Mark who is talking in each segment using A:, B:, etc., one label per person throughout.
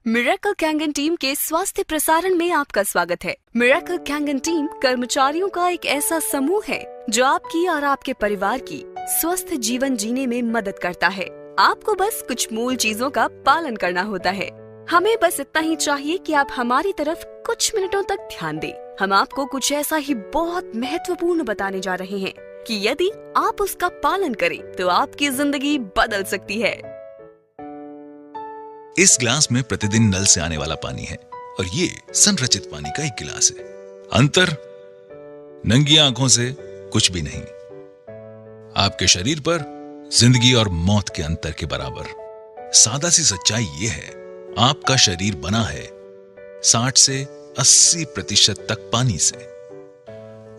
A: Miracle Kangen team के स्वास्थ्य प्रसारण में आपका स्वागत है। मिरेकल कैंगन टीम कर्मचारियों का एक ऐसा समूह है जो आपकी और आपके परिवार की स्वस्थ जीवन जीने में मदद करता है। आपको बस कुछ मूल चीजों का पालन करना होता है। हमें बस इतना ही चाहिए कि आप हमारी तरफ कुछ मिनटों तक ध्यान दें। हम आपको कुछ ऐसा ही बहुत महत्वपूर्ण बताने जा रहे हैं कि यदि आप उसका पालन करें तो आपकी जिंदगी बदल सकती है।
B: इस गिलास में प्रतिदिन नल से आने वाला पानी है और ये संरचित पानी का एक गिलास है। अंतर नंगी आंखों से कुछ भी नहीं। आपके शरीर पर जिंदगी और मौत के अंतर के बराबर। सादा सी सच्चाई ये है, आपका शरीर बना है 60 से 80% तक पानी से।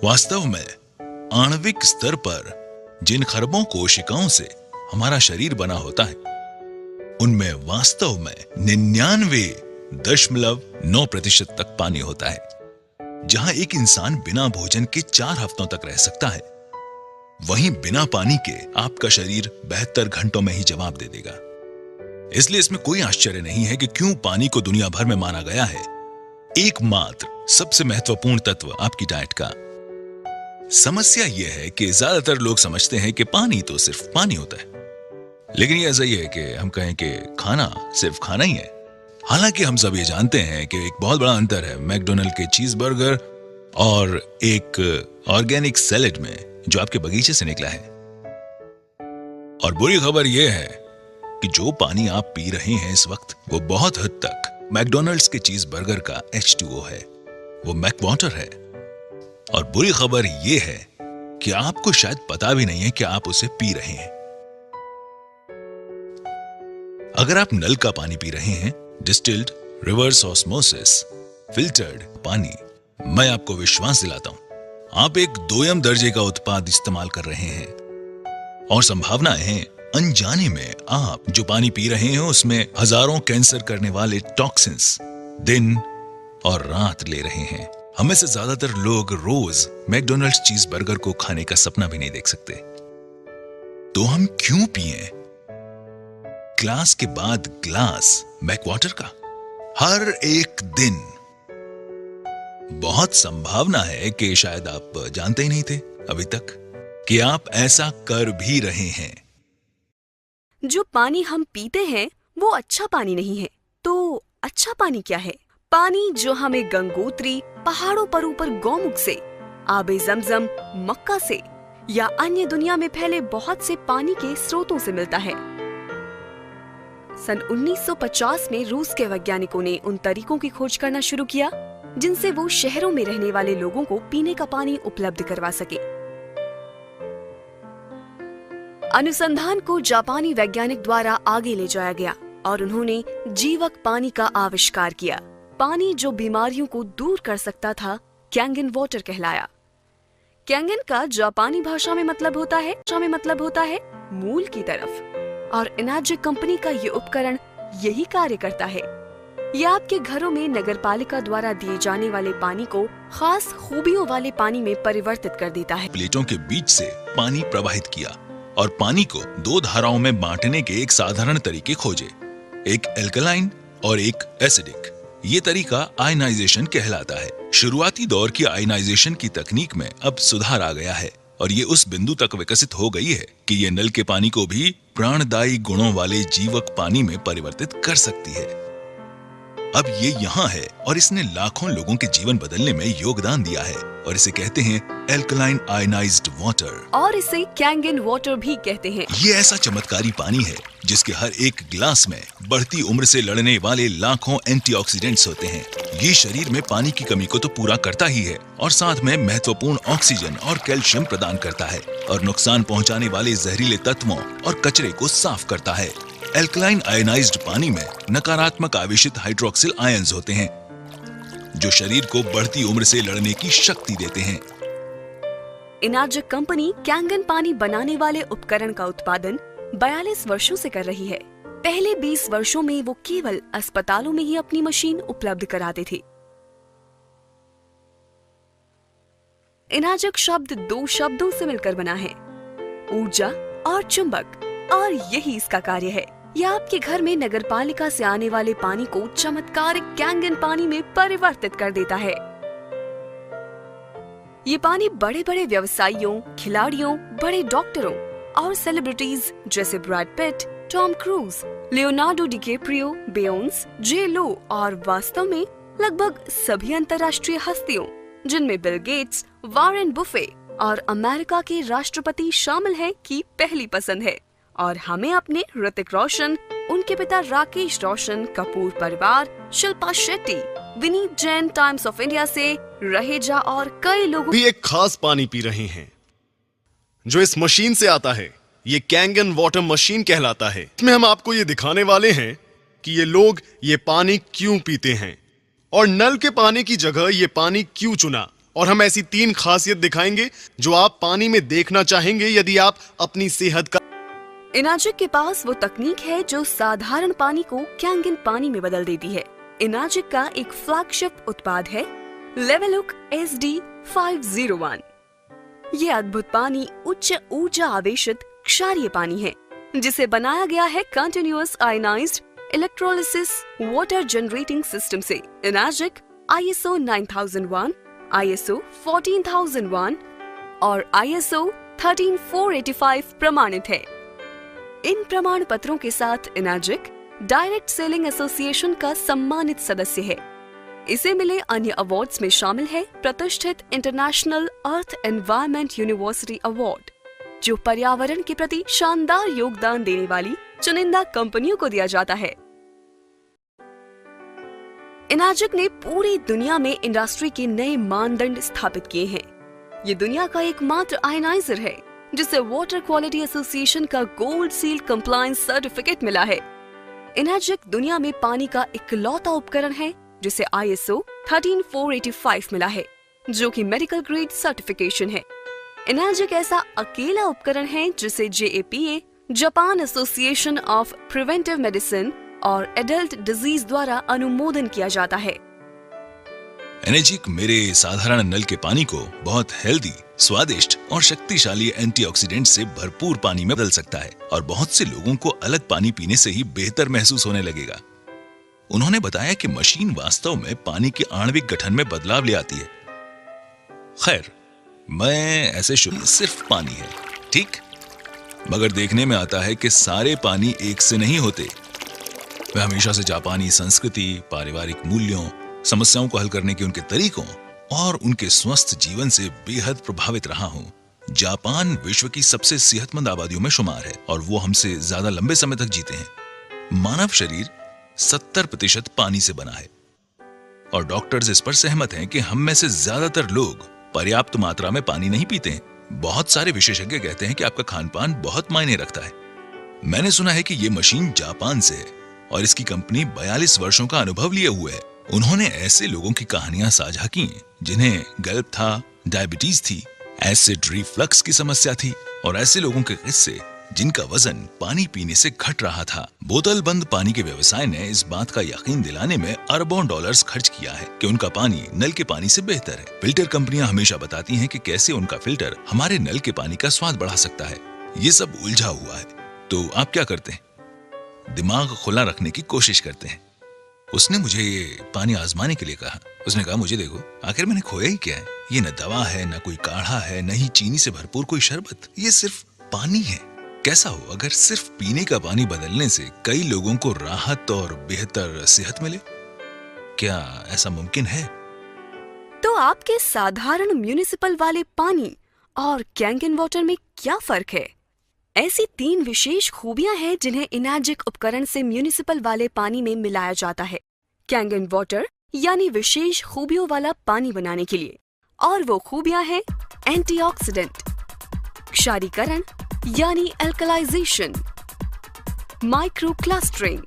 B: वास्तव में आणविक स्तर पर जिन खरबों कोशिकाओं से हमारा शरीर बना होता है उनमें वास्तव में 99.9% तक पानी होता है। जहां एक इंसान बिना भोजन के 4 हफ्तों तक रह सकता है, वहीं बिना पानी के आपका शरीर 72 घंटों में ही जवाब दे देगा। इसलिए इसमें कोई आश्चर्य नहीं है कि क्यों पानी को दुनिया भर में माना गया है एकमात्र सबसे महत्वपूर्ण तत्व आपकी डाइट का। समस्या यह है कि ज्यादातर लोग समझते हैं कि पानी तो सिर्फ पानी होता है, लेकिन ये ऐसा ही है कि हम कहें कि खाना सिर्फ खाना ही है। हालांकि हम सब ये जानते हैं कि एक बहुत बड़ा अंतर है मैकडोनल्ड के चीज बर्गर और एक ऑर्गेनिक सैलेड में जो आपके बगीचे से निकला है। और बुरी खबर यह है कि जो पानी आप पी रहे हैं इस वक्त वो बहुत हद तक मैकडोनल्ड्स के चीज बर्गर का H2O है, वो मैक वाटर है। और बुरी खबर यह है कि आपको शायद पता भी नहीं है कि आप उसे पी रहे हैं। अगर आप नल का पानी पी रहे हैं, डिस्टिल्ड, रिवर्स ऑस्मोसिस, फिल्टर्ड पानी, मैं आपको विश्वास दिलाता हूं आप एक दोयम दर्जे का उत्पाद इस्तेमाल कर रहे हैं। और संभावनाएं हैं अनजाने में आप जो पानी पी रहे हैं उसमें हजारों कैंसर करने वाले टॉक्सिन्स दिन और रात ले रहे हैं। हमें से ज्यादातर लोग रोज मैकडोनल्ड्स चीज बर्गर को खाने का सपना भी नहीं देख सकते। तो हम क्यों पिएं ग्लास के बाद ग्लास मैक वाटर का हर एक दिन? बहुत संभावना है कि शायद आप जानते ही नहीं थे अभी तक कि आप ऐसा कर भी रहे हैं।
A: जो पानी हम पीते हैं वो अच्छा पानी नहीं है। तो अच्छा पानी क्या है? पानी जो हमें गंगोत्री, पहाड़ों पर ऊपर गौमुख से, आबे जमजम, मक्का से या अन्य दुनिया में फैले बहुत से पानी के स्रोतों से मिलता है। सन 1950 में रूस के वैज्ञानिकों ने उन तरीकों की खोज करना शुरू किया जिनसे वो शहरों में रहने वाले लोगों को पीने का पानी उपलब्ध करवा सके। अनुसंधान को जापानी वैज्ञानिक द्वारा आगे ले जाया गया और उन्होंने जीवक पानी का आविष्कार किया। पानी जो बीमारियों को दूर कर सकता था कैंगन वाटर कहलाया। कैंगन का जापानी भाषा में मतलब होता है मूल की तरफ। और एनर्जिक कंपनी का ये उपकरण यही कार्य करता है। यह आपके घरों में नगरपालिका द्वारा दिए जाने वाले पानी को खास खूबियों वाले पानी में परिवर्तित कर देता है।
B: प्लेटों के बीच से पानी प्रवाहित किया और पानी को 2 धाराओं में बांटने के एक साधारण तरीके खोजे, एक एल्कलाइन और एक एसिडिक। ये तरीका आयनाइजेशन कहलाता है। शुरुआती दौर की आयनाइजेशन की तकनीक में अब सुधार आ गया है और ये उस बिंदु तक विकसित हो गई है कि ये नल के पानी को भी प्राणदायी गुणों वाले जीवक पानी में परिवर्तित कर सकती है। अब ये यहाँ है और इसने लाखों लोगों के जीवन बदलने में योगदान दिया है और इसे कहते हैं एल्कलाइन आयनाइज्ड वाटर, और इसे
A: कैंगन वाटर भी कहते हैं।
B: ये ऐसा चमत्कारी पानी है जिसके हर एक गिलास में बढ़ती उम्र से लड़ने वाले लाखों एंटीऑक्सीडेंट्स होते हैं। ये शरीर में पानी की कमी को तो पूरा करता ही है और साथ में महत्वपूर्ण ऑक्सीजन और कैल्शियम प्रदान करता है और नुकसान पहुंचाने वाले जहरीले तत्वों और कचरे को साफ करता है। एल्कलाइन आयनाइज्ड पानी में नकारात्मक आवेशित हाइड्रोक्सिल आयंस होते हैं जो शरीर को बढ़ती उम्र से लड़ने की शक्ति देते हैं।
A: एनर्जिक कंपनी कैंगन पानी बनाने वाले उपकरण का उत्पादन 42 वर्षों से कर रही है। पहले 20 वर्षों में वो केवल अस्पतालों में ही अपनी मशीन उपलब्ध कराते थे। एनर्जिक शब्द 2 शब्दों से मिलकर बना है, ऊर्जा और चुंबक, और यही इसका कार्य है। या आपके घर में नगरपालिका से आने वाले पानी को चमत्कारिक कैंगन पानी में परिवर्तित कर देता है। ये पानी बड़े बड़े व्यवसायियों, खिलाड़ियों, बड़े डॉक्टरों और सेलिब्रिटीज जैसे Brad Pitt, Tom Cruise, Leonardo DiCaprio, Beyonce, J Lo और वास्तव में लगभग सभी अंतर्राष्ट्रीय हस्तियों जिनमें बिल गेट्स, वॉरेन बुफे और अमेरिका के राष्ट्रपति शामिल हैं की पहली पसंद है। और हमें अपने ऋतिक रोशन, उनके पिता राकेश रोशन, कपूर परिवार, Shilpa Shetty, Vineet Jain, times of India से रहेजा और कई लोगों
C: भी एक खास पानी पी रहे हैं जो इस मशीन से आता है। ये कैंगन वाटर मशीन कहलाता है। इसमें हम आपको ये दिखाने वाले हैं कि ये लोग ये पानी क्यों पीते हैं और नल के पानी की जगह ये पानी क्यों चुना। और हम ऐसी 3 खासियत दिखाएंगे जो आप पानी में देखना चाहेंगे यदि आप अपनी सेहत का।
A: इनाजिक के पास वो तकनीक है जो साधारण पानी को कैंगन पानी में बदल देती है। इनाजिक का एक फ्लैगशिप उत्पाद है लेवलुक SD501। ये अद्भुत पानी उच्च ऊर्जा आवेशित क्षारीय पानी है जिसे बनाया गया है continuous ionized electrolysis water generating system से। इनाजिक ISO 9001, ISO 14001 और ISO 13485 प्रमाणित है। इन प्रमाण पत्रों के साथ इनाजिक डायरेक्ट सेलिंग एसोसिएशन का सम्मानित सदस्य है। इसे मिले अन्य अवार्ड्स में शामिल है प्रतिष्ठित इंटरनेशनल अर्थ एनवायरनमेंट यूनिवर्सिटी अवार्ड जो पर्यावरण के प्रति शानदार योगदान देने वाली चुनिंदा कंपनियों को दिया जाता है। इनाजिक ने पूरी दुनिया में इंडस्ट्री के नए मानदंड स्थापित किए हैं। ये दुनिया का एकमात्र आयनाइजर है जिसे वाटर क्वालिटी एसोसिएशन का गोल्ड सील कंप्लायंस सर्टिफिकेट मिला है। इनाजिक दुनिया में पानी का इकलौता उपकरण है जिसे ISO 13485 मिला है जो कि मेडिकल ग्रेड सर्टिफिकेशन है। इनाजिक ऐसा अकेला उपकरण है जिसे JAPA, Japan association of preventive medicine और एडल्ट डिजीज द्वारा अनुमोदन किया जाता है।
B: एनाजिक मेरे साधारण नल के पानी को बहुत हेल्दी, स्वादिष्ट और शक्तिशाली एंटीऑक्सीडेंट से भरपूर पानी में बदल सकता है और बहुत से लोगों को अलग पानी पीने से ही बेहतर महसूस होने लगेगा। उन्होंने बताया कि मशीन वास्तव में पानी के आणविक गठन में बदलाव ले आती है। खैर, मैं ऐसे शुरू सिर्फ पानी है, ठीक, मगर देखने में आता है कि सारे पानी एक से नहीं होते। मैं हमेशा से जापानी संस्कृति, पारिवारिक मूल्यों, समस्याओं को हल करने के उनके तरीकों और उनके स्वस्थ जीवन से बेहद प्रभावित रहा हूं। जापान विश्व की सबसे सेहतमंद आबादियों में शुमार है और वो हमसे ज्यादा लंबे समय तक जीते हैं। मानव शरीर 70% पानी से बना है और डॉक्टर्स इस पर सहमत हैं कि हम में से ज्यादातर लोग पर्याप्त मात्रा में पानी नहीं पीते हैं। बहुत सारे विशेषज्ञ कहते हैं कि आपका खानपान बहुत मायने रखता है। मैंने सुना है कि ये मशीन जापान से है और इसकी कंपनी 42 वर्षों का अनुभव लिए हुए है। उन्होंने ऐसे लोगों की कहानियां साझा की जिन्हें गल्प था, डायबिटीज थी, एसिड रिफ्लक्स की समस्या थी और ऐसे लोगों के किस्से जिनका वजन पानी पीने से घट रहा था। बोतल बंद पानी के व्यवसाय ने इस बात का यकीन दिलाने में अरबों डॉलर्स खर्च किया है कि उनका पानी नल के पानी से बेहतर है। फिल्टर कंपनियां हमेशा बताती हैं कि कैसे उनका फिल्टर हमारे नल के पानी का स्वाद बढ़ा सकता है। ये सब उलझा हुआ है। तो आप क्या करते हैं? दिमाग खुला रखने की कोशिश करते हैं। उसने मुझे ये पानी आजमाने के लिए कहा। उसने कहा, मुझे देखो, आखिर मैंने खोया ही क्या है? ये न दवा है, न कोई काढ़ा है, न ही चीनी से भरपूर कोई शरबत। ये सिर्फ पानी है। कैसा हो अगर सिर्फ पीने का पानी बदलने से कई लोगों को राहत और बेहतर सेहत मिले? क्या ऐसा मुमकिन है?
A: तो आपके साधारण म्युनिसिपल वाले पानी और कैंगन वाटर में क्या फर्क है? ऐसी 3 विशेष खूबियां हैं जिन्हें इनाजिक उपकरण से म्युनिसिपल वाले पानी में मिलाया जाता है कैंगन वाटर यानी विशेष खूबियों वाला पानी बनाने के लिए। और वो खूबियां हैं एंटीऑक्सीडेंट, क्षारीकरण यानी एल्कलाइजेशन, माइक्रो क्लस्टरिंग।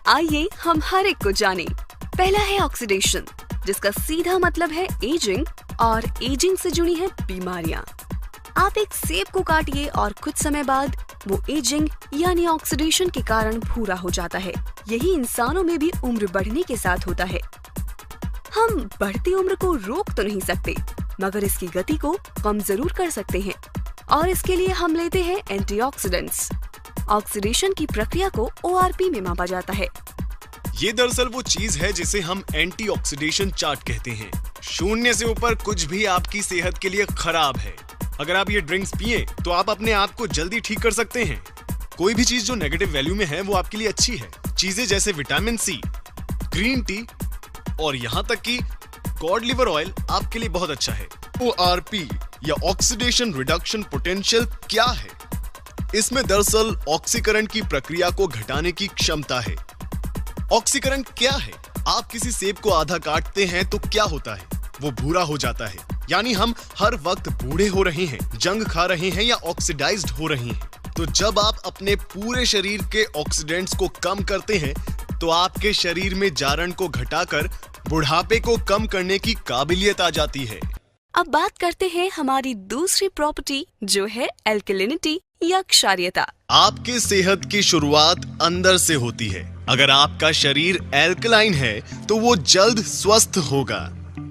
A: आइए हम हर एक को जानें। पहला है ऑक्सीडेशन, जिसका सीधा मतलब है एजिंग और एजिंग से जुड़ी है बीमारियां। आप एक सेब को काटिए और कुछ समय बाद वो एजिंग यानी ऑक्सीडेशन के कारण भूरा हो जाता है। यही इंसानों में भी उम्र बढ़ने के साथ होता है। हम बढ़ती उम्र को रोक तो नहीं सकते, मगर इसकी गति को कम जरूर कर सकते हैं और इसके लिए हम लेते हैं एंटीऑक्सीडेंट्स। ऑक्सीडेशन की प्रक्रिया को ORP में मापा जाता है।
C: ये दरअसल वो चीज है जिसे हम एंटी ऑक्सीडेशन चार्ट कहते हैं। 0 से ऊपर कुछ भी आपकी सेहत के लिए खराब है। अगर आप ये ड्रिंक्स पिए तो आप अपने आप को जल्दी ठीक कर सकते हैं। कोई भी चीज जो नेगेटिव वैल्यू में है वो आपके लिए अच्छी है। चीजें जैसे विटामिन सी, ग्रीन टी और यहाँ तक कि कॉड लिवर ऑयल आपके लिए बहुत अच्छा है। ORP या ऑक्सीडेशन रिडक्शन पोटेंशियल क्या है? इसमें दरअसल ऑक्सीकरण की प्रक्रिया को घटाने की क्षमता है। ऑक्सीकरण क्या है? आप किसी सेब को आधा काटते हैं तो क्या होता है? वो भूरा हो जाता है। यानी हम हर वक्त बूढ़े हो रहे हैं, जंग खा रहे हैं या ऑक्सीडाइज्ड हो रहे हैं। तो जब आप अपने पूरे शरीर के ऑक्सीडेंट्स को कम करते हैं तो आपके शरीर में जारण को घटाकर बुढ़ापे को कम करने की काबिलियत आ जाती है।
A: अब बात करते हैं हमारी दूसरी प्रॉपर्टी जो है एल्कलिनिटी या क्षारीयता।
C: आपके सेहत की शुरुआत अंदर से होती है। अगर आपका शरीर एल्कलाइन है तो वो जल्द स्वस्थ होगा।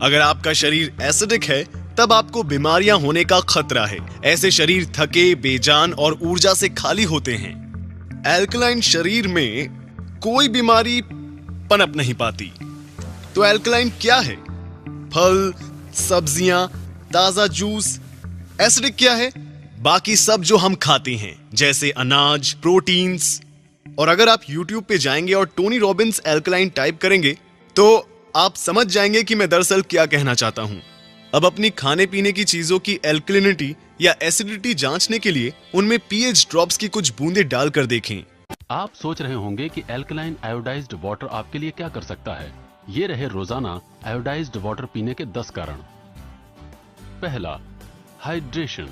C: अगर आपका शरीर एसिडिक है तब आपको बीमारियां होने का खतरा है। ऐसे शरीर थके, बेजान और ऊर्जा से खाली होते हैं। एल्कलाइन शरीर में कोई बीमारी पनप नहीं पाती। तो एल्कलाइन क्या है? फल, सब्जियां, ताजा जूस। एसिडिक क्या है? बाकी सब जो हम खाते हैं जैसे अनाज, प्रोटीन्स। और अगर आप YouTube पे जाएंगे और टोनी रॉबिन्स एल्कलाइन टाइप करेंगे तो आप समझ जाएंगे कि मैं दरअसल क्या कहना चाहता हूं। अब अपनी खाने पीने की चीजों की एल्कलिनिटी या एसिडिटी जांचने के लिए उनमें pH ड्रॉप्स की कुछ बूंदें डालकर देखें।
D: आप सोच रहे होंगे कि एल्कलाइन आयोडाइज्ड वाटर आपके लिए क्या कर सकता है। ये रहे रोजाना आयोडाइज्ड वाटर पीने के 10 कारण। पहला, हाइड्रेशन।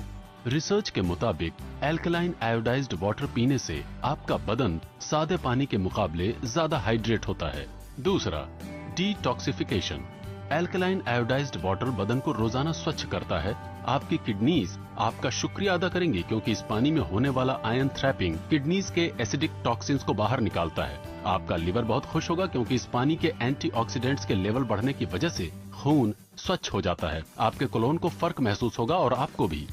D: रिसर्च के मुताबिक एल्कलाइन आयोडाइज्ड वाटर पीने से आपका बदन सादे पानी के मुकाबले ज्यादा हाइड्रेट होता है। दूसरा, डिटॉक्सिफिकेशन। एल्कलाइन आयोडाइज्ड वाटर बदन को रोजाना स्वच्छ करता है। आपकी किडनीज आपका शुक्रिया अदा करेंगी क्योंकि इस पानी में होने वाला आयन थ्रैपिंग किडनीज के एसिडिक टॉक्सिन्स को बाहर निकालता है। आपका लिवर बहुत खुश होगा क्योंकि इस पानी के एंटीऑक्सीडेंट्स के लेवल बढ़ने की वजह से खून स्वच्छ हो जाता है। आपके कोलोन को फर्क महसूस होगा और आपको भी।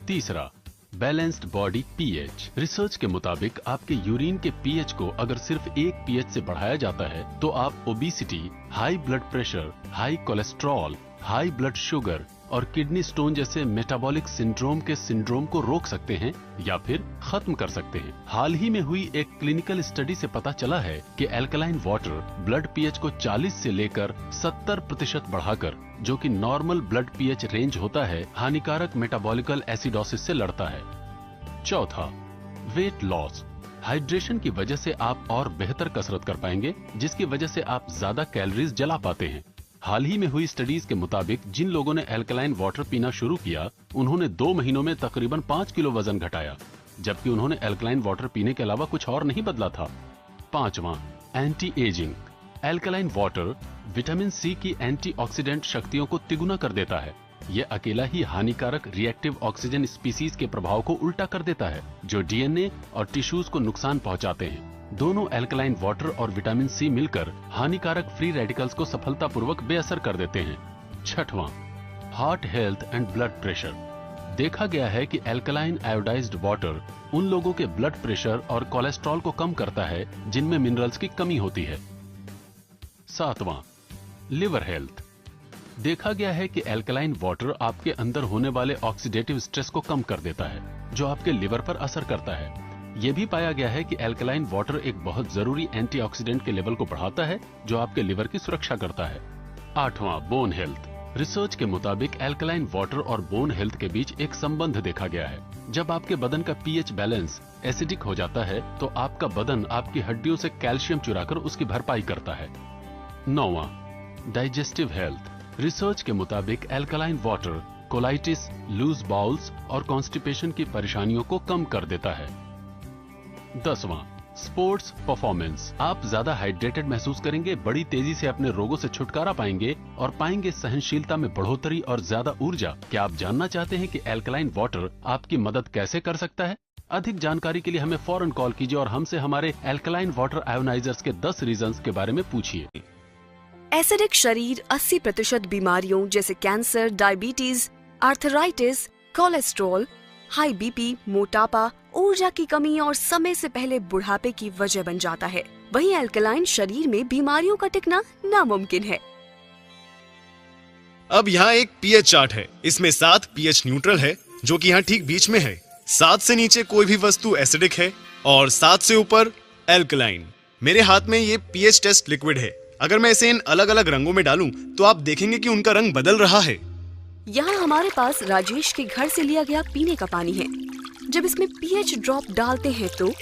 D: तीसरा, बैलेंस्ड बॉडी पीएच। रिसर्च के मुताबिक आपके यूरिन के पीएच को अगर सिर्फ 1 पीएच से बढ़ाया जाता है तो आप obesity, high blood pressure, high cholesterol, high blood sugar और किडनी स्टोन जैसे मेटाबॉलिक सिंड्रोम के सिंड्रोम को रोक सकते हैं या फिर खत्म कर सकते हैं। हाल ही में हुई एक क्लिनिकल स्टडी से पता चला है कि एल्कलाइन वाटर ब्लड पीएच को 40 से लेकर 70% बढ़ाकर, जो कि नॉर्मल ब्लड पीएच रेंज होता है, हानिकारक मेटाबॉलिकल एसिडोसिस से लड़ता है। चौथा, वेट लॉस। हाइड्रेशन की वजह से आप और बेहतर कसरत कर पाएंगे जिसकी वजह से आप ज्यादा कैलोरीज जला पाते हैं। हाल ही में हुई स्टडीज के मुताबिक जिन लोगों ने एल्कलाइन वाटर पीना शुरू किया उन्होंने 2 महीनों में तकरीबन 5 किलो वजन घटाया, जबकि उन्होंने एल्कलाइन वाटर पीने के अलावा कुछ और नहीं बदला था। पांचवां, anti ageing. Alkaline water vitamin C की एंटीऑक्सीडेंट शक्तियों को तिगुना कर देता है। यह अकेला ही हानिकारक रिएक्टिव ऑक्सीजन स्पीसीज के प्रभाव को उल्टा कर देता है जो डीएनए और टिश्यूज को नुकसान पहुंचाते हैं। दोनों एल्कलाइन वाटर और विटामिन सी मिलकर हानिकारक फ्री रेडिकल्स को सफलतापूर्वक बेअसर कर देते हैं। छठवां, heart health and blood pressure. देखा गया है कि एल्कलाइन आयोडाइज्ड वाटर उन लोगों के ब्लड प्रेशर और कोलेस्ट्रॉल को कम करता है जिनमें मिनरल्स की कमी होती है। सातवां, लिवर हेल्थ। देखा गया है कि एल्कलाइन वाटर आपके अंदर होने वाले ऑक्सीडेटिव स्ट्रेस को कम कर देता है जो आपके लिवर पर असर करता है। यह भी पाया गया है कि एल्कलाइन वाटर एक बहुत जरूरी एंटीऑक्सीडेंट के लेवल को बढ़ाता है जो आपके लिवर की सुरक्षा करता है। आठवां, बोन हेल्थ। रिसर्च के मुताबिक एल्कलाइन वाटर और बोन हेल्थ के बीच एक संबंध देखा गया है। जब आपके बदन का पीएच बैलेंस एसिडिक हो जाता है तो आपका बदन आपकी हड्डियों से कैल्शियम चुराकर उसकी भरपाई करता है। नौवां, डाइजेस्टिव हेल्थ। रिसर्च के मुताबिक alkaline water colitis, loose bowels और कॉन्स्टिपेशन की परेशानियों को कम कर देता है। 10वां, स्पोर्ट्स परफॉर्मेंस। आप ज्यादा हाइड्रेटेड महसूस करेंगे, बड़ी तेजी से अपने रोगों से छुटकारा पाएंगे और पाएंगे सहनशीलता में बढ़ोतरी और ज्यादा ऊर्जा। क्या आप जानना चाहते हैं कि एल्कलाइन वाटर आपकी मदद कैसे कर सकता है? अधिक जानकारी के लिए हमें फौरन कॉल कीजिए और हमसे हमारे एल्कलाइन वाटर आयोनाइजर्स के 10 रीजंस के बारे में पूछिए।
A: एसिडिक शरीर 80% बीमारियों जैसे cancer, diabetes, arthritis, cholesterol, high BP, मोटापा, ऊर्जा की कमी और समय से पहले बुढ़ापे की वजह बन जाता है। वहीं अल्कलाइन शरीर में बीमारियों का टिकना नामुमकिन है।
C: अब यहाँ एक पीएच चार्ट है। इसमें 7 पीएच न्यूट्रल है, जो कि यहाँ ठीक बीच में है। 7 से नीचे कोई भी वस्तु एसिडिक है और 7 से ऊपर एल्कलाइन। मेरे हाथ में ये पीएच टेस्ट लिक्विड है। अगर मैं इसे इन अलग अलग रंगों में डालूं तो आप देखेंगे कि उनका रंग बदल रहा है।
A: यहाँ हमारे पास राजेश के घर से लिया गया पीने का पानी है। जब इसमें पीएच ड्रॉप डालते हैं तो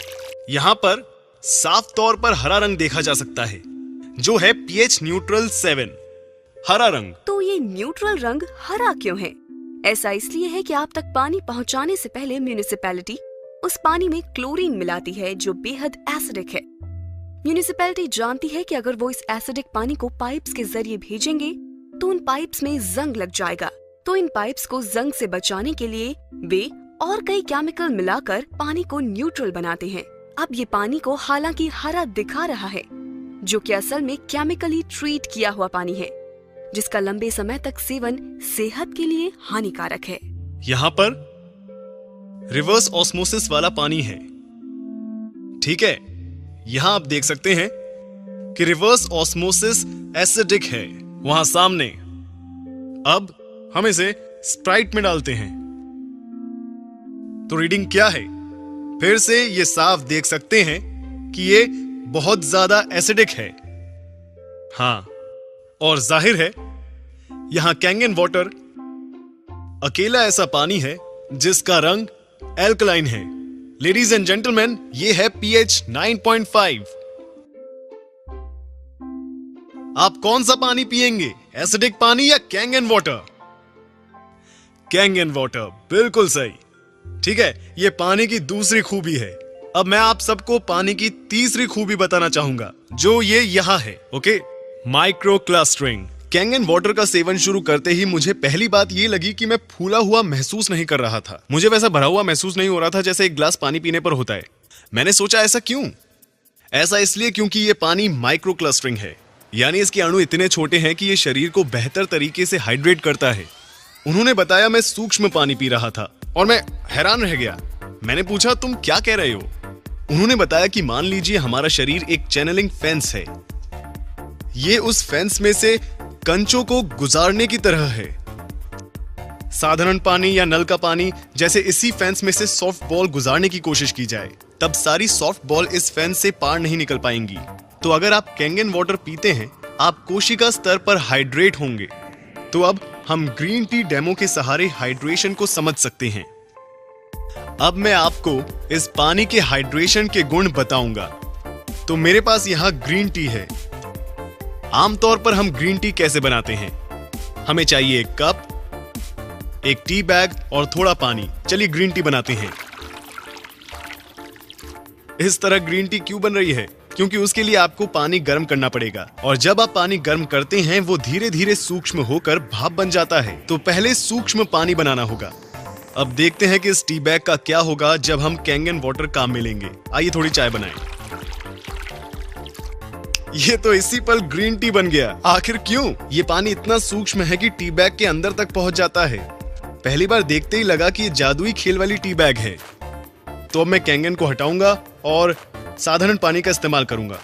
C: यहाँ पर साफ तौर पर हरा रंग देखा जा सकता है, जो है पीएच न्यूट्रल 7, हरा रंग।
A: तो ये न्यूट्रल रंग हरा क्यों है? ऐसा इसलिए है कि आप तक पानी पहुंचाने से पहले म्यूनिसिपैलिटी उस पानी में क्लोरीन मिलाती है, जो बेहद एसिडिक है। म्यूनिसिपैलिटी जानती है कि अगर वो इस एसिडिक पानी को पाइप्स के जरिए भेजेंगे तो उन पाइप्स में जंग लग जाएगा। तो इन पाइप्स को जंग से बचाने के लिए वे और कई केमिकल मिलाकर पानी को न्यूट्रल बनाते हैं। अब ये पानी को हालांकि हरा दिखा रहा है, जो कि असल में केमिकली ट्रीट किया हुआ पानी है, जिसका लंबे समय तक सेवन सेहत के लिए हानिकारक है।
C: यहाँ पर रिवर्स ऑस्मोसिस वाला पानी है, ठीक है। यहाँ आप देख सकते हैं कि रिवर्स ऑस्मोसिस एसिडिक है वहां सामने। अब हम इसे स्प्राइट में डालते हैं तो रीडिंग क्या है? फिर से ये साफ देख सकते हैं कि ये बहुत ज्यादा एसिडिक है। हाँ, और जाहिर है यहां कैंगन वाटर अकेला ऐसा पानी है जिसका रंग एल्कलाइन है। लेडीज एंड जेंटलमैन, ये है पीएच 9.5। आप कौन सा पानी पिएंगे, एसिडिक पानी या कैंगन वाटर? कैंगन वाटर, बिल्कुल सही। ठीक है, ये पानी की दूसरी खूबी है। अब मैं आप सबको पानी की तीसरी खूबी बताना चाहूंगा, जो ये यहाँ है। Okay, micro clustering. Kangen water का सेवन शुरू करते ही मुझे पहली बात ये लगी कि मैं फूला हुआ महसूस नहीं कर रहा था। मुझे वैसा भरा हुआ महसूस नहीं हो रहा था जैसे एक गिलास पानी पीने पर होता है। मैंने सोचा ऐसा क्यों? ऐसा इसलिए क्योंकि ये पानी माइक्रो क्लस्टरिंग है, यानी इसके अणु इतने छोटे हैं कि ये शरीर को बेहतर तरीके से हाइड्रेट करता है। उन्होंने बताया मैं सूक्ष्म पानी पी रहा था और मैं हैरान रह गया। मैंने पूछा, तुम क्या कह रहे हो? उन्होंने बताया कि मान लीजिए हमारा शरीर एक चैनलिंग फेंस है। ये उस फेंस में से कंचों को गुजारने की तरह है। साधारण पानी या नल का पानी जैसे इसी फेंस में से सॉफ्ट बॉल गुजारने की कोशिश की जाए, तब सारी सॉफ्ट बॉल इस फेंस से पार नहीं निकल पाएंगी। तो अगर आप कैंगन वाटर पीते हैं, आप कोशिका स्तर पर हाइड्रेट होंगे। तो अब हम ग्रीन टी डेमो के सहारे हाइड्रेशन को समझ सकते हैं। अब मैं आपको इस पानी के हाइड्रेशन के गुण बताऊंगा। तो मेरे पास यहाँ ग्रीन टी है। आमतौर पर हम ग्रीन टी कैसे बनाते हैं? हमें चाहिए एक कप, एक टी बैग और थोड़ा पानी। चलिए ग्रीन टी बनाते हैं। इस तरह ग्रीन टी क्यों बन रही है? क्योंकि उसके लिए आपको पानी गर्म करना पड़ेगा, और जब आप पानी गर्म करते हैं वो धीरे धीरे सूक्ष्म होकर भाप बन जाता है। तो पहले सूक्ष्म पानी बनाना होगा। अब देखते हैं कि इस टी बैग का क्या होगा जब हम कैंगन वाटर काम में लेंगे। आइए थोड़ी चाय बनाएं। ये तो इसी पल ग्रीन टी बन गया। आखिर क्यों? ये पानी इतना सूक्ष्म है कि टी बैग के अंदर तक पहुंच जाता है। पहली बार देखते ही लगा कि ये जादुई खेल वाली टी बैग है। तो अब मैं कैंगन को हटाऊंगा और साधारण पानी का इस्तेमाल करूंगा।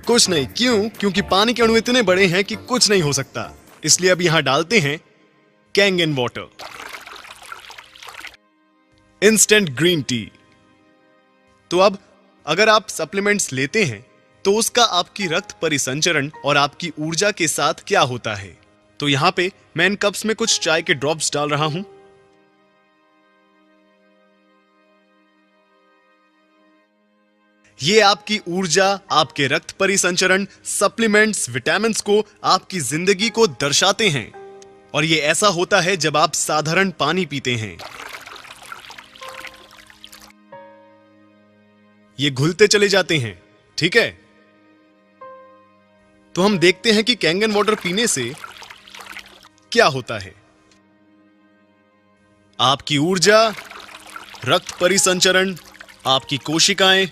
C: कुछ नहीं। क्यों? क्योंकि पानी के अणु इतने बड़े हैं कि कुछ नहीं हो सकता। इसलिए अब यहां डालते हैं Kangen water, instant green tea. तो अब अगर आप सप्लीमेंट्स लेते हैं तो उसका आपकी रक्त परिसंचरण और आपकी ऊर्जा के साथ क्या होता है? तो यहां पे मैं इन कप्स में कुछ चाय के ड्रॉप्स डाल रहा हूं। ये आपकी ऊर्जा, आपके रक्त परिसंचरण, सप्लीमेंट्स, विटामिन्स को, आपकी जिंदगी को दर्शाते हैं। और ये ऐसा होता है जब आप साधारण पानी पीते हैं। ये घुलते चले जाते हैं, ठीक है? तो हम देखते हैं कि कैंगन वाटर पीने से क्या होता है। आपकी ऊर्जा, रक्त परिसंचरण, आपकी कोशिकाएं,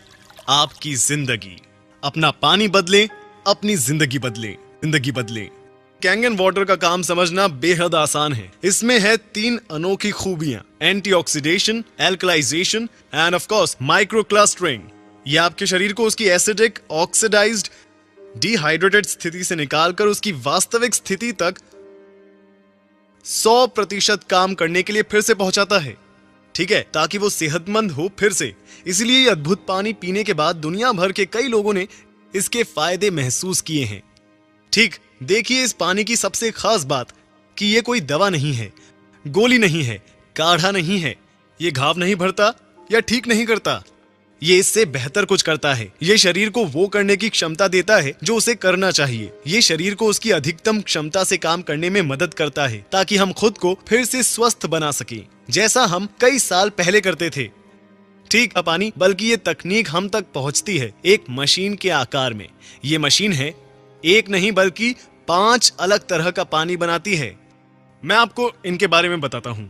C: आपकी जिंदगी। अपना पानी बदलें, अपनी जिंदगी बदलें। जिंदगी बदलें। कैंगन वाटर का काम समझना बेहद आसान है। इसमें है 3 अनोखी खूबियां, antioxidation, alkalization and of course microclustering. ये आपके शरीर को उसकी एसिडिक, ऑक्सीडाइज्ड, डिहाइड्रेटेड स्थिति से निकालकर उसकी वास्तविक स्थिति तक 100% काम करने के लिए फिर से पहुंचाता है, ठीक है, ताकि वो सेहतमंद हो फिर से। इसलिए ये अद्भुत पानी पीने के बाद दुनिया भर के कई लोगों ने इसके फायदे महसूस किए हैं। ठीक, देखिए इस पानी की सबसे खास बात कि ये कोई दवा नहीं है, गोली नहीं है, काढ़ा नहीं है। ये घाव नहीं भरता या ठीक नहीं करता, ये इससे बेहतर कुछ करता है। ये शरीर को वो करने की क्षमता देता है जो उसे करना चाहिए। ये शरीर को उसकी अधिकतम क्षमता से काम करने में मदद करता है ताकि हम खुद को फिर से स्वस्थ बना सकें, जैसा हम कई साल पहले करते थे। ठीक पानी, बल्कि ये तकनीक हम तक पहुंचती है एक मशीन के आकार में। ये मशीन है एक नहीं बल्कि 5 अलग तरह का पानी बनाती है। मैं आपको इनके बारे में बताता हूं।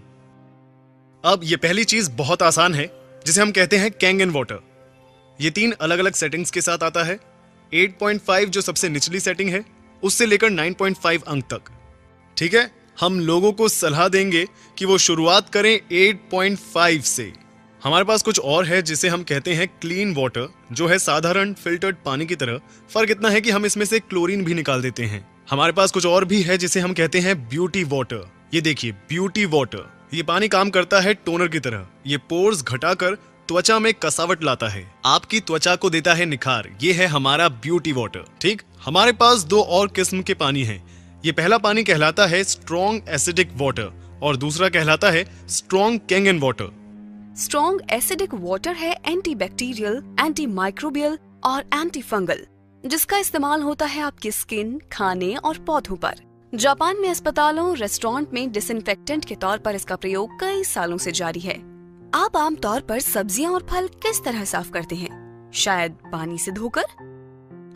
C: अब ये पहली चीज बहुत आसान है, जिसे हम कहते हैं कैंगन वाटर। ये 3 अलग अलग सेटिंग्स के साथ आता है। 8.5 जो सबसे निचली सेटिंग है, उससे लेकर 9.5 अंक तक। ठीक है, हम लोगों को सलाह देंगे कि वो शुरुआत करें 8.5 से। हमारे पास कुछ और है जिसे हम कहते हैं क्लीन वाटर, जो है साधारण फिल्टर्ड पानी की तरह। फर्क इतना है कि हम इसमें से क्लोरीन भी निकाल देते हैं। हमारे पास कुछ और भी है जिसे हम कहते हैं ब्यूटी वाटर। ये देखिए ब्यूटी वाटर, ये पानी काम करता है टोनर की तरह। ये पोर्स घटाकर त्वचा में कसावट लाता है, आपकी त्वचा को देता है निखार। ये है हमारा ब्यूटी वाटर। ठीक, हमारे पास 2 और किस्म के पानी हैं। ये पहला पानी कहलाता है स्ट्रॉन्ग एसिडिक वाटर और दूसरा कहलाता है strong Kangen water.
A: Strong acidic water है एंटीबैक्टीरियल, एंटी माइक्रोबियल और एंटी फंगल, जिसका इस्तेमाल होता है आपकी स्किन, खाने और पौधों पर। जापान में अस्पतालों, रेस्टोरेंट में डिसइंफेक्टेंट के तौर पर इसका प्रयोग कई सालों से जारी है। आप आमतौर पर सब्जियां और फल किस तरह साफ करते हैं? शायद पानी से धोकर।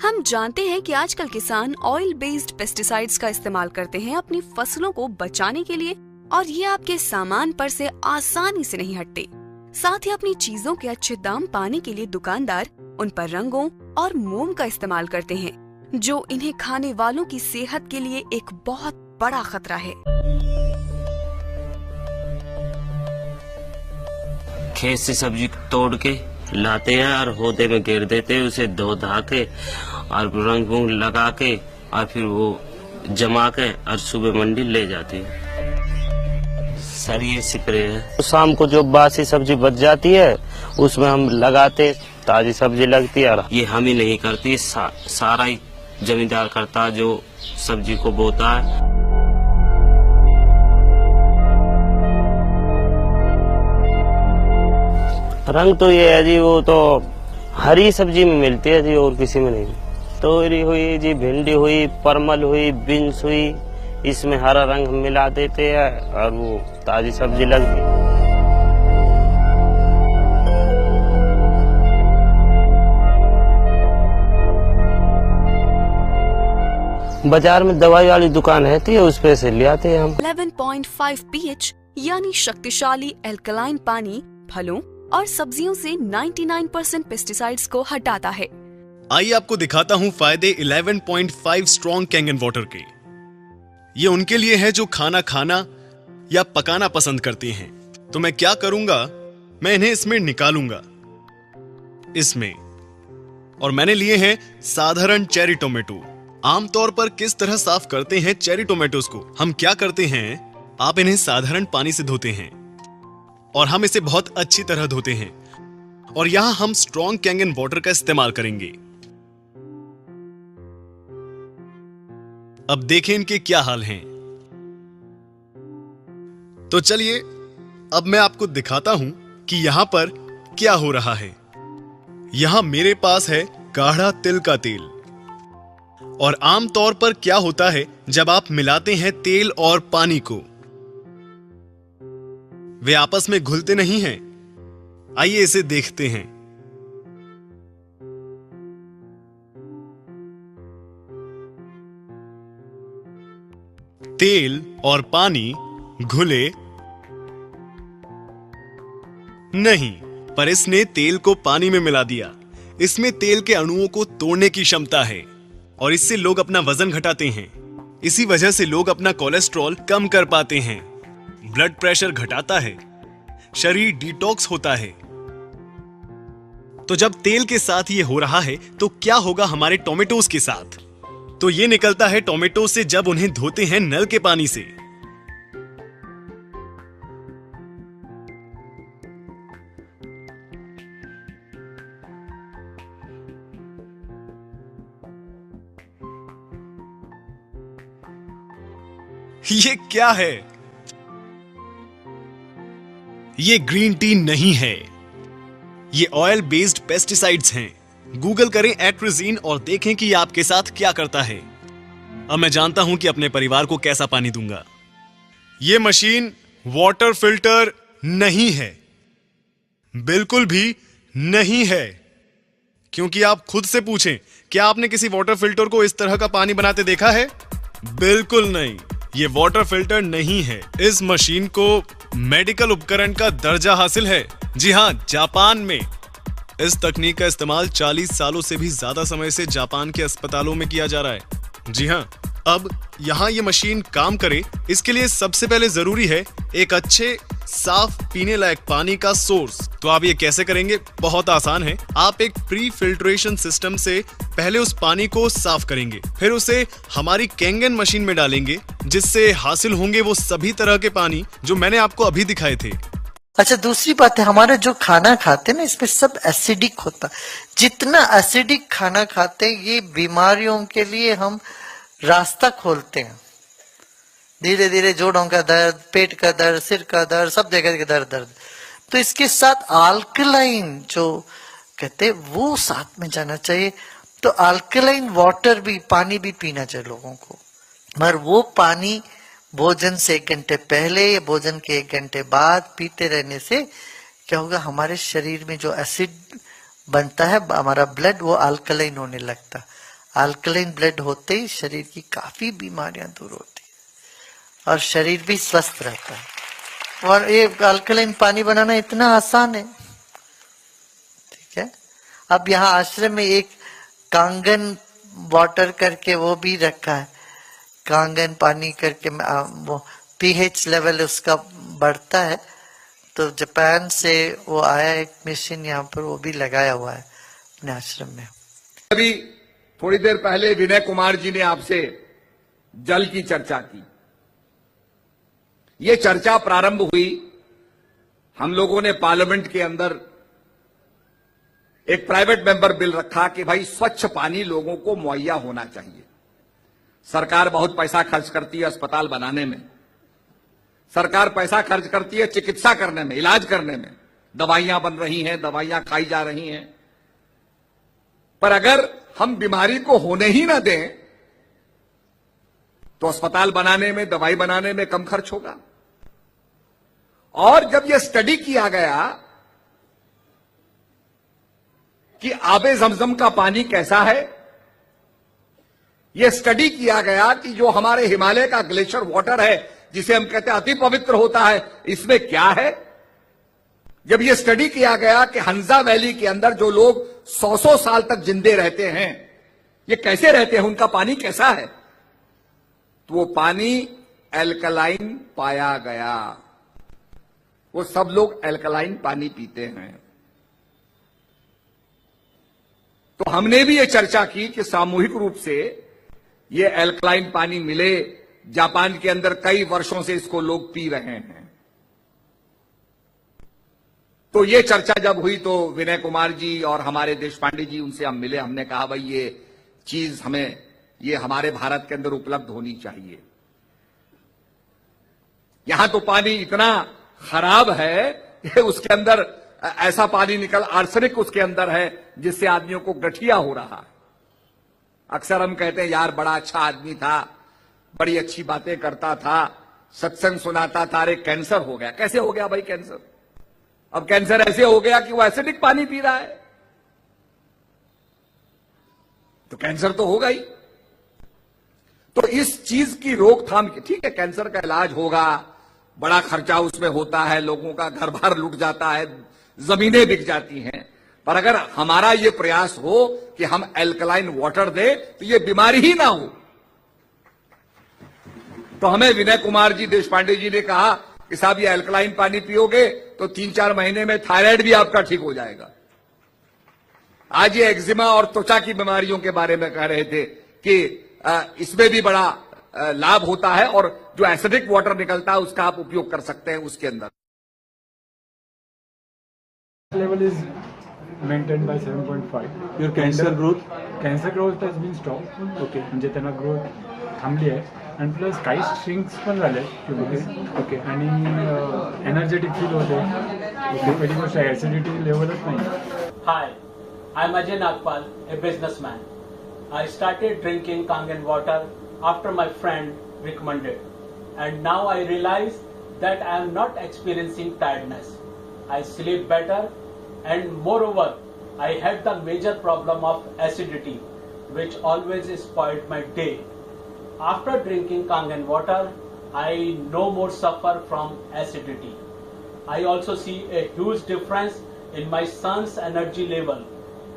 A: हम जानते हैं कि आजकल किसान ऑयल बेस्ड पेस्टिसाइड्स का इस्तेमाल करते हैं अपनी फसलों को बचाने के लिए, और ये आपके सामान पर से आसानी से नहीं हटते। साथ ही अपनी चीजों के अच्छे दाम पाने के लिए दुकानदार उन पर रंगों और मोम का इस्तेमाल करते हैं, जो इन्हें खाने वालों की सेहत के लिए एक बहुत बड़ा खतरा है।
E: खेत से सब्जी तोड़ के लाते हैं और होदे में घेर देते हैं, उसे धो धा के और रंग वंग लगा के और फिर वो जमा के और सुबह मंडी ले जाते हैं। सर ये स्प्रे है। शाम को जो बासी सब्जी बच जाती है उसमें हम लगाते, ताजी सब्जी लगती है। और ये हम ही नहीं करती, सारा ही जमींदार करता जो सब्जी को बोता है। रंग तो ये है जी, वो तो हरी सब्जी में मिलती है जी, और किसी में नहीं। तोरी हुई जी, भिंडी हुई, परमल हुई, बीन्स हुई, इसमें हरा रंग मिला देते हैं और वो ताजी सब्जी लगती है। बाजार में दवाई वाली दुकान रहती है, उस पे से ले आते हैं हम।
A: 11.5 pH यानी शक्तिशाली एल्कलाइन पानी फलों और सब्जियों से 99% पेस्टिसाइड्स को हटाता है।
C: आइए आपको दिखाता हूँ फायदे 11.5 स्ट्रॉन्ग कैंगन वाटर के। ये उनके लिए है जो खाना खाना या पकाना पसंद करते हैं। तो मैं क्या करूंगा, मैं इन्हें इसमें निकालूंगा, इसमें। और मैंने लिए हैं साधारण चेरी टोमेटो। आमतौर पर किस तरह साफ करते हैं चेरी टोमेटोज को? हम क्या करते हैं, आप इन्हें साधारण पानी से धोते हैं और हम इसे बहुत अच्छी तरह धोते हैं। और यहां हम स्ट्रॉन्ग कैंगन वाटर का इस्तेमाल करेंगे। अब देखें इनके क्या हाल हैं। तो चलिए अब मैं आपको दिखाता हूं कि यहां पर क्या हो रहा है। यहां मेरे पास है गाढ़ा तिल का तेल। और आमतौर पर क्या होता है जब आप मिलाते हैं तेल और पानी को, वे आपस में घुलते नहीं हैं। आइए इसे देखते हैं। तेल और पानी घुले नहीं, पर इसने तेल को पानी में मिला दिया। इसमें तेल के अणुओं को तोड़ने की क्षमता है और इससे लोग अपना वजन घटाते हैं। इसी वजह से लोग अपना कोलेस्ट्रॉल कम कर पाते हैं, ब्लड प्रेशर घटाता है, शरीर डिटॉक्स होता है। तो जब तेल के साथ ये हो रहा है तो क्या होगा हमारे टोमेटोज के साथ? तो ये निकलता है टोमेटो से जब उन्हें धोते हैं नल के पानी से। ये क्या है? ये ग्रीन टी नहीं है, ये ऑयल बेस्ड पेस्टिसाइड्स हैं। गूगल करें एट्रिजीन और देखें कि ये आपके साथ क्या करता है। अब मैं जानता हूं कि अपने परिवार को कैसा पानी दूंगा। ये मशीन वाटर फिल्टर नहीं है, बिल्कुल भी नहीं है। क्योंकि आप खुद से पूछें, क्या आपने किसी वाटर फिल्टर को इस तरह का पानी बनाते देखा है? बिल्कुल नहीं, ये वाटर फिल्टर नहीं है। इस मशीन को मेडिकल उपकरण का दर्जा हासिल है। जी हां, जापान में इस तकनीक का इस्तेमाल 40 सालों से भी ज्यादा समय से जापान के अस्पतालों में किया जा रहा है। जी हां, अब यहां ये मशीन काम करे, इसके लिए सबसे पहले जरूरी है एक अच्छे साफ पीने लायक पानी का सोर्स। तो आप ये कैसे करेंगे? बहुत आसान है। आप एक प्री फिल्ट्रेशन सिस्टम से पहले उस पानी को साफ करेंगे, फिर उसे हमारी कैंगन मशीन में डालेंगे, जिससे हासिल होंगे वो सभी तरह के पानी जो मैंने आपको अभी दिखाए थे।
F: अच्छा, दूसरी बात है, हमारा जो खाना खाते हैं ना, इसमें सब एसिडिक होता। जितना एसिडिक खाना खाते हैं, ये बीमारियों के लिए हम रास्ता खोलते हैं। धीरे धीरे जोड़ों का दर्द, पेट का दर्द, सिर का दर्द, सब जगह का दर्द। तो इसके साथ अल्कलाइन जो कहते हैं वो साथ में जाना चाहिए। तो अल्कलाइन वाटर भी, पानी भी पीना चाहिए लोगों को। मगर वो पानी भोजन से 1 घंटे पहले या भोजन के 1 घंटे बाद पीते रहने से क्या होगा, हमारे शरीर में जो एसिड बनता है, हमारा ब्लड, वो अल्कलाइन होने लगता है। अल्कलाइन ब्लड होते ही शरीर की काफी बीमारियां दूर होती है और शरीर भी स्वस्थ रहता है। और ये अल्कलाइन पानी बनाना इतना आसान है, ठीक है। अब यहाँ आश्रम में एक कांगन वाटर करके वो भी रखा है, कांगन पानी करके वो पीएच लेवल उसका बढ़ता है। तो जापान से वो आया एक मशीन, यहाँ पर वो भी लगाया हुआ है अपने आश्रम में।
G: अभी थोड़ी देर पहले विनय कुमार जी ने आपसे जल की चर्चा की। ये चर्चा प्रारंभ हुई, हम लोगों ने पार्लियामेंट के अंदर एक प्राइवेट मेंबर बिल रखा कि भाई स्वच्छ पानी लोगों को मुहैया होना चाहिए। सरकार बहुत पैसा खर्च करती है अस्पताल बनाने में, सरकार पैसा खर्च करती है चिकित्सा करने में, इलाज करने में, दवाइयां बन रही हैं, दवाइयां खाई जा रही हैं। पर अगर हम बीमारी को होने ही ना दें तो अस्पताल बनाने में, दवाई बनाने में कम खर्च होगा। और जब यह स्टडी किया गया कि आबे जमजम का पानी कैसा है, यह स्टडी किया गया कि जो हमारे हिमालय का ग्लेशियर वाटर है, जिसे हम कहते हैं अति पवित्र होता है, इसमें क्या है। जब यह स्टडी किया गया कि हंजा वैली के अंदर जो लोग 100-100 साल तक जिंदे रहते हैं, ये कैसे रहते हैं, उनका पानी कैसा है, तो वो पानी एल्कलाइन पाया गया। वो सब लोग एल्कलाइन पानी पीते हैं। तो हमने भी ये चर्चा की कि सामूहिक रूप से ये एल्कलाइन पानी मिले। जापान के अंदर कई वर्षों से इसको लोग पी रहे हैं। तो ये चर्चा जब हुई तो विनय कुमार जी और हमारे देशपांडे जी, उनसे हम मिले। हमने कहा भाई ये चीज हमें, ये हमारे भारत के अंदर उपलब्ध होनी चाहिए। यहां तो पानी इतना खराब है कि उसके अंदर ऐसा पानी निकल, आर्सेनिक उसके अंदर है, जिससे आदमियों को गठिया हो रहा है। अक्सर हम कहते हैं यार बड़ा अच्छा आदमी था, बड़ी अच्छी बातें करता था, सत्संग सुनाता था, अरे कैंसर हो गया। कैसे हो गया भाई कैंसर? अब कैंसर ऐसे हो गया कि वो एसिडिक पानी पी रहा है, तो कैंसर तो होगा ही। तो इस चीज की रोकथाम की, ठीक है कैंसर का इलाज होगा, बड़ा खर्चा उसमें होता है, लोगों का घर बार लुट जाता है, जमीनें बिक जाती हैं, पर अगर हमारा ये प्रयास हो कि हम एल्कलाइन वाटर दें तो ये बीमारी ही ना हो। तो हमें विनय कुमार जी देश पांडे जी ने कहा कि साहब ये अल्कलाइन पानी पियोगे तो 3-4 महीने में थायराइड भी आपका ठीक हो जाएगा। आज ये एक्जिमा और त्वचा की बीमारियों के बारे में कह रहे थे कि इसमें भी बड़ा लाभ होता है और जो एसिडिक वाटर निकलता है उसका आप उपयोग कर सकते हैं उसके अंदर।
H: Level is maintained by 7.5.
I: Your cancer growth?
H: Cancer growth has been stopped. Okay. म्हणजे त्यांना ग्रोथ थांबली आहे आणि प्लस काही स्ट्रिंग्स पण झाले ओके आणि एनर्जेटिक फील होते ओके पहिली गोष्ट ऍसिडिटी लेवलच नाही.
J: Hi, I'm Ajay Nagpal, a businessman. I started drinking Kangen water after my friend recommended, and now I realize that I am not experiencing tiredness. I sleep better, and moreover, I had the major problem of acidity, which always spoiled my day. After drinking Kangen water, I no more suffer from acidity. I also see a huge difference in my son's energy level.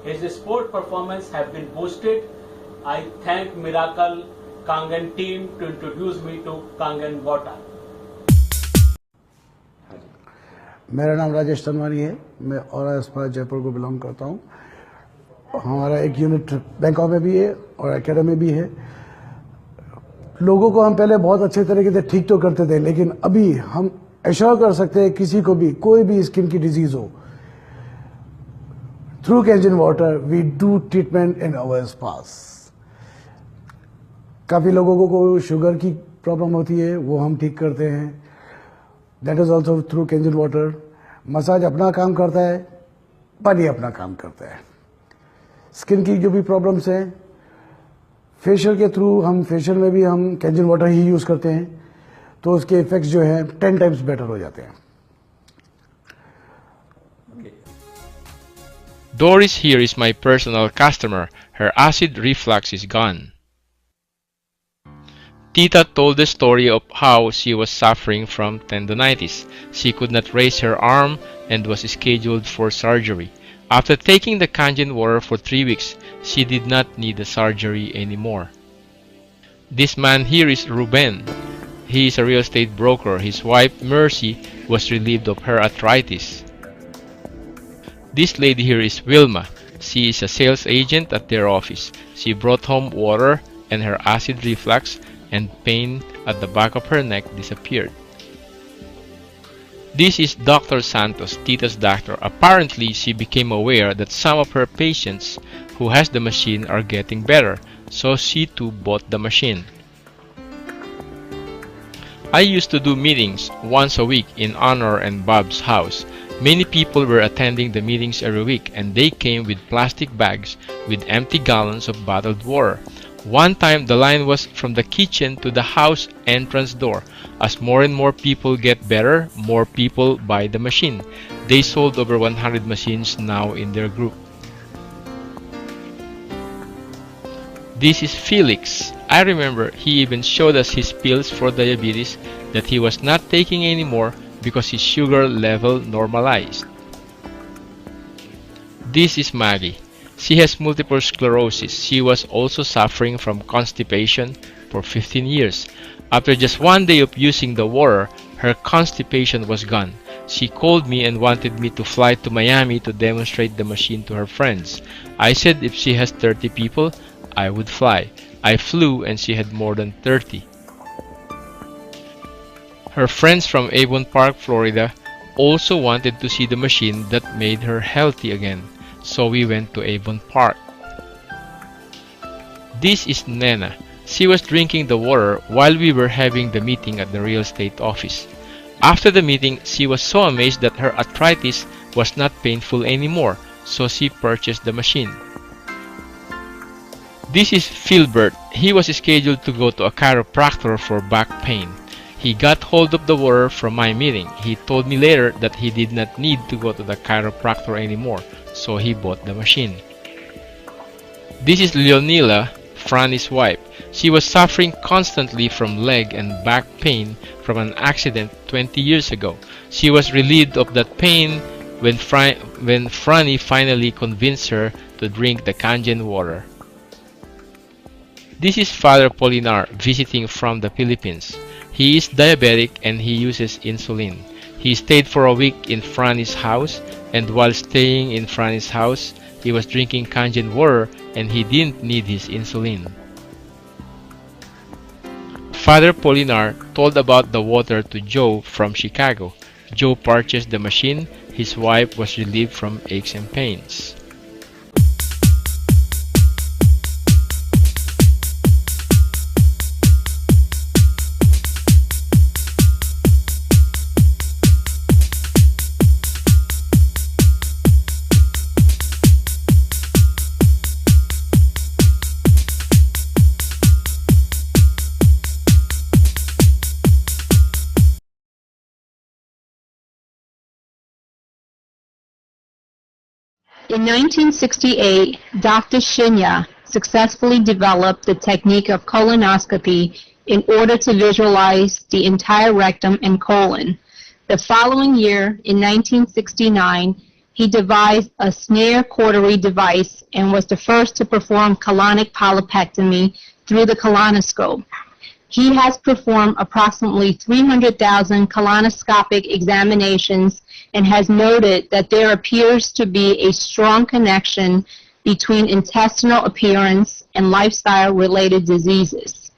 J: His sport performance have been boosted. I thank Miracle Kangen team to introduce me to Kangen water.
K: मेरा नाम राजेश तनवानी है, मैं और अस्पताल जयपुर को belong करता हूँ। हमारा एक यूनिट बैंकॉक में भी है और एकेडमी में भी है। लोगों को हम पहले बहुत अच्छे तरीके से ठीक तो करते थे, लेकिन अभी हम एश्योर कर सकते हैं किसी को भी कोई भी स्किन की डिजीज हो, through Kangen water we do treatment in our spas. काफ़ी लोगों को शुगर की प्रॉब्लम होती है, वो हम ठीक करते हैं, that is also through Kangen water. Massage अपना काम करता है, पानी अपना काम करता है। स्किन की जो भी प्रॉब्लम्स हैं, फेशियल के थ्रू हम फेशियल में भी हम कैंजन वाटर ही यूज़ करते हैं, तो उसके इफेक्ट्स जो हैं 10 टाइम्स बेटर हो जाते हैं।
L: Doris here is my personal customer. Her acid reflux is gone. Tita told the story of how she was suffering from tendonitis. She could not raise her arm and was scheduled for surgery. After taking the Kangen water for 3 weeks, she did not need the surgery anymore. This man here is Ruben. He is a real estate broker. His wife, Mercy, was relieved of her arthritis. This lady here is Wilma. She is a sales agent at their office. She brought home water and her acid reflux and pain at the back of her neck disappeared. This is Dr. Santos, Tita's doctor. Apparently, she became aware that some of her patients who has the machine are getting better, so she too bought the machine. I used to do meetings once a week in Honor and Bob's house. Many people were attending the meetings every week, and they came with plastic bags with empty gallons of bottled water. One time the line was from the kitchen to the house entrance door. As more and more people get better, more people buy the machine. They sold over 100 machines now in their group. This is Felix. I remember he even showed us his pills for diabetes that he was not taking anymore because his sugar level normalized. This is Maggie. She has multiple sclerosis. She was also suffering from constipation for 15 years. After just one day of using the water, her constipation was gone. She called me and wanted me to fly to Miami to demonstrate the machine to her friends. I said if she has 30 people, I would fly. I flew and she had more than 30. Her friends from Avon Park, Florida also wanted to see the machine that made her healthy again. So we went to Avon Park. This is Nena. She was drinking the water while we were having the meeting at the real estate office. After the meeting, she was so amazed that her arthritis was not painful anymore, so she purchased the machine. This is Philbert. He was scheduled to go to a chiropractor for back pain. He got hold of the water from my meeting. He told me later that he did not need to go to the chiropractor anymore, so he bought the machine. This is Leonila, Franny's wife. She was suffering constantly from leg and back pain from an accident 20 years ago. She was relieved of that pain when Franny finally convinced her to drink the Kangen water. This is Father Polinar visiting from the Philippines. He is diabetic and he uses insulin. He stayed for a week in Franny's house, and while staying in Franny's house, he was drinking Kangen water and he didn't need his insulin. Father Polinar told about the water to Joe from Chicago. Joe purchased the machine. His wife was relieved from aches and pains.
I: In 1968, Dr. Shinya successfully developed the technique of colonoscopy in order to visualize the entire rectum and colon. The following year, in 1969, he devised a snare cautery device and was the first to perform colonic polypectomy through the colonoscope. He has performed approximately 300,000 colonoscopic examinations and has noted that there appears to be a strong connection between intestinal appearance and lifestyle-related diseases.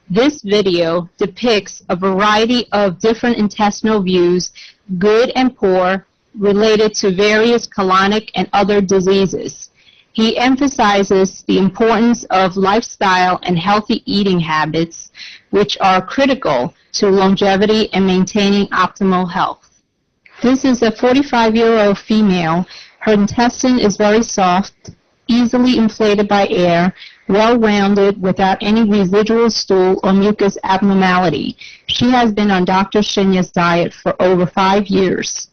I: This video depicts a variety of different intestinal views, good and poor, related to various colonic and other diseases. He emphasizes the importance of lifestyle and healthy eating habits, which are critical to longevity and maintaining optimal health. This is a 45-year-old female. Her intestine is very soft, easily inflated by air, well-rounded without any residual stool or mucus abnormality. She has been on Dr. Shinya's diet for over 5 years.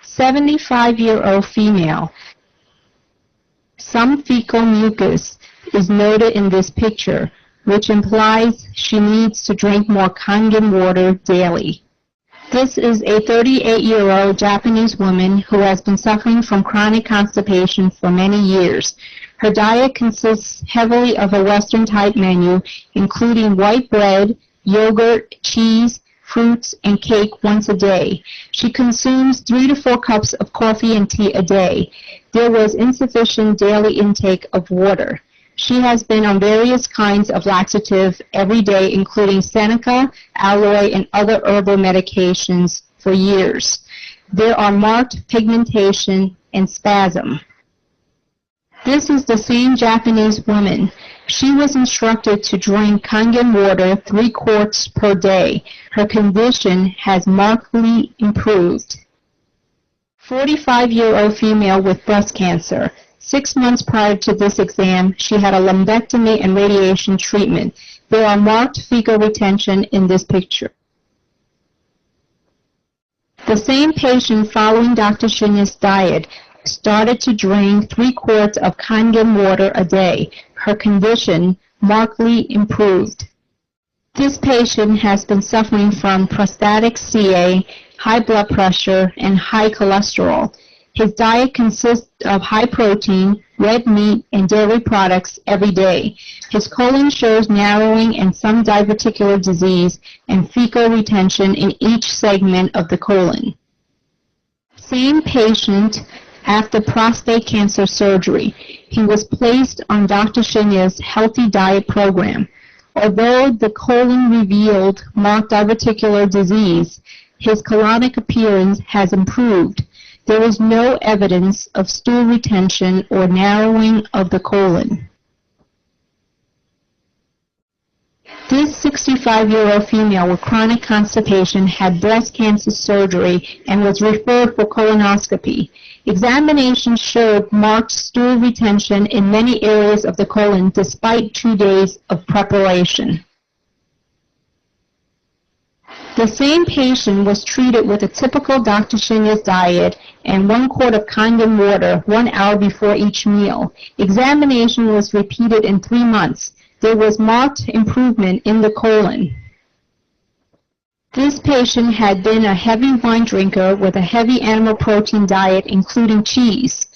I: 75-year-old female. Some fecal mucus is noted in this picture, which implies she needs to drink more Kangen water daily. This is a 38-year-old Japanese woman who has been suffering from chronic constipation for many years. Her diet consists heavily of a Western-type menu, including white bread, yogurt, cheese, fruits, and cake once a day. She consumes 3 to 4 cups of coffee and tea a day. There was insufficient daily intake of water. She has been on various kinds of laxative every day, including Seneca, aloe, and other herbal medications for years. There are marked pigmentation and spasm. This is the same Japanese woman. She was instructed to drink Kangen water 3 quarts per day. Her condition has markedly improved. 45-year-old female with breast cancer. 6 months prior to this exam, she had a lumpectomy and radiation treatment. There are marked fecal retention in this picture. The same patient following Dr. Shinya's diet started to drink 3 quarts of Kangen water a day. Her condition markedly improved. This patient has been suffering from prostatic CA, high blood pressure, and high cholesterol. His diet consists of high protein, red meat, and dairy products every day. His colon shows narrowing and some diverticular disease and fecal retention in each segment of the colon. Same patient after prostate cancer surgery. He was placed on Dr. Shinya's healthy diet program. Although the colon revealed marked diverticular disease, his colonic appearance has improved. There is no evidence of stool retention or narrowing of the colon. This 65-year-old female with chronic constipation had breast cancer surgery and was referred for colonoscopy. Examinations showed marked stool retention in many areas of the colon despite 2 days of preparation. The same patient was treated with a typical Dr. Shinya's diet and 1 quart of Kangen water 1 hour before each meal. Examination was repeated in 3 months. There was marked improvement in the colon. This patient had been a heavy wine drinker with a heavy animal protein diet, including cheese.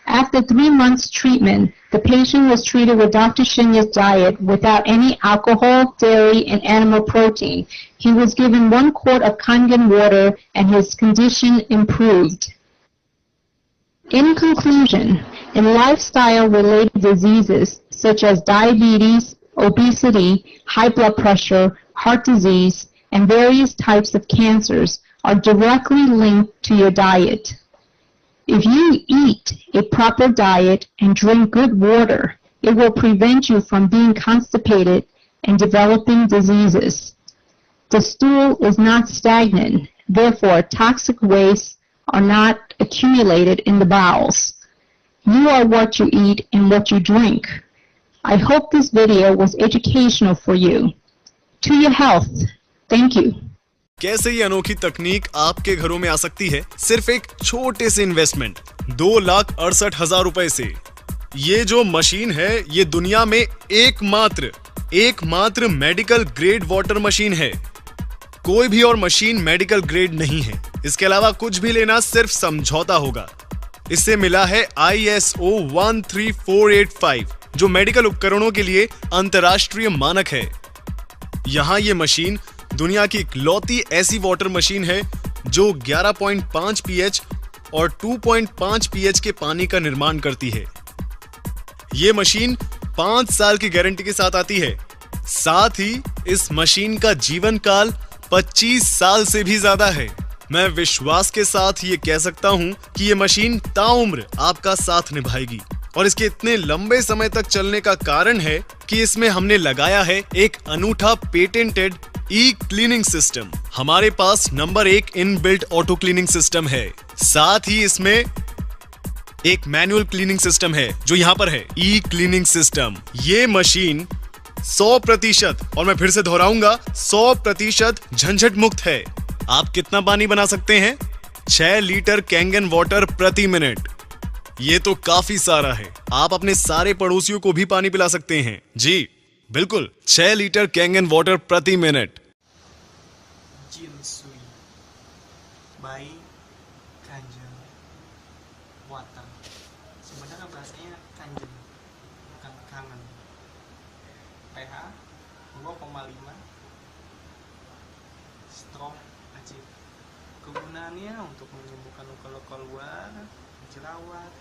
I: After 3 months treatment, the patient was treated with Dr. Shinya's diet without any alcohol, dairy, and animal protein. He was given 1 quart of Kangen water and his condition improved. In conclusion, in lifestyle-related diseases such as diabetes, obesity, high blood pressure, heart disease, and various types of cancers are directly linked to your diet. If you eat a proper diet and drink good water, it will prevent you from being constipated and developing diseases. The stool is not stagnant, therefore toxic wastes are not accumulated in the bowels. You are what you eat and what you drink. I hope this video was educational for you. To your health. Thank you.
C: कैसे ये अनोखी तकनीक आपके घरों में आ सकती है सिर्फ एक छोटे से इन्वेस्टमेंट 2,68,000 रुपए से। ये जो मशीन है ये दुनिया में एकमात्र मेडिकल ग्रेड वाटर मशीन है। कोई भी और मशीन मेडिकल ग्रेड नहीं है। इसके अलावा कुछ भी लेना सिर्फ समझौता होगा। इससे मिला है ISO 13485 जो मेडिकल उपकरणों के लिए अंतरराष्ट्रीय मानक है। यहाँ ये मशीन दुनिया की इकलौती ऐसी वाटर मशीन है जो 11.5 pH और 2.5 pH के पानी का निर्माण करती है। ये मशीन 5 साल की गारंटी के साथ आती है। साथ ही इस मशीन का जीवन काल 25 साल से भी ज्यादा है। मैं विश्वास के साथ ये कह सकता हूं कि ये मशीन ताउम्र आपका साथ निभाएगी और इसके इतने लंबे समय तक चलने का कारण है कि इसमें हमने लगाया है एक अनूठा पेटेंटेड क्लीनिंग सिस्टम। हमारे पास number 1 inbuilt auto cleaning system है। साथ ही इसमें एक मैनुअल क्लीनिंग सिस्टम है जो यहाँ पर है क्लीनिंग सिस्टम। ये मशीन 100% और मैं फिर से दोहराऊंगा 100% झंझट मुक्त है। आप कितना पानी बना सकते हैं? 6 लीटर कैंगन वाटर प्रति मिनट। ये तो काफी सारा है। आप अपने सारे पड़ोसियों को भी पानी पिला सकते हैं। जी बिल्कुल, 6 लीटर कैंगन वाटर प्रति minute.
M: Jinsui by Kangen Water. Sebenarnya bahasanya kangen, bukan kangen. pH 2,5, strong acid. Kegunaannya untuk menyembuhkan luka-luka luar, jerawat,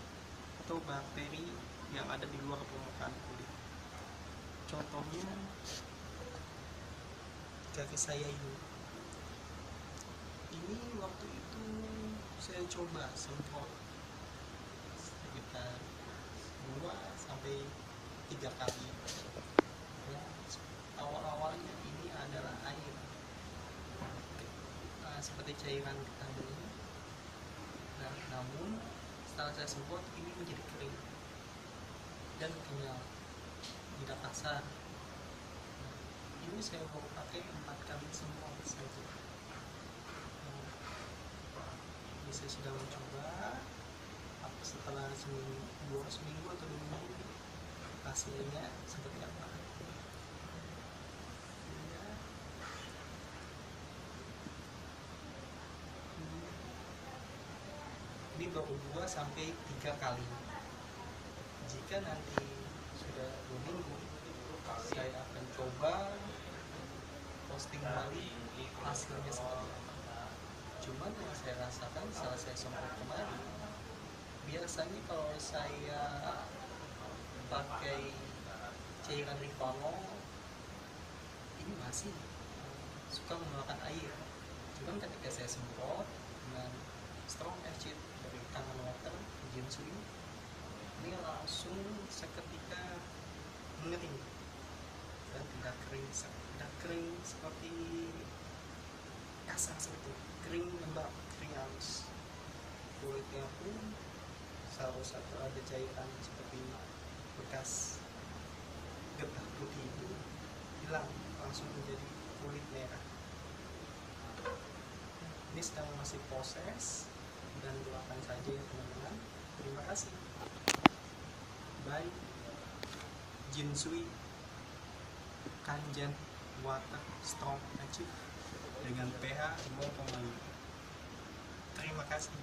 M: atau bakteri yang ada di luar permukaan kulit. Contohnya kaki saya ini waktu itu saya coba semprot sekitar 2-3 kali. Ya, awal-awalnya ini adalah air, seperti cairan ketannya. Nah, namun setelah saya semprot ini menjadi kering dan kenyal, tidak kasar. Ini saya mau pakai 4 kali semprot saja. Ini saya sudah mencoba. Setelah seminggu atau 2 minggu hasilnya seperti apa? Ini baru 2-3 kali. Jika nanti sudah 2 minggu, saya akan coba posting kembali hasilnya seperti apa. Cuman yang saya rasakan setelah saya semprot kemarin, biasanya kalau saya pakai cairan Rifano ini masih suka mengeluarkan air. Cuman ketika saya semprot dengan strong acid dari Kangen Water Jinsui, ini langsung seketika mengering dan tidak kering seperti kasar, seperti kering lembab, kering halus. Kulitnya pun satu ada cairan seperti bekas getah putih itu hilang, langsung menjadi kulit merah. Ini sedang masih proses dan doakan saja ya teman-teman. Terima kasih. Bye. Jinsui Kangen Water Strong Acid dengan pH 2,5. Terima kasih.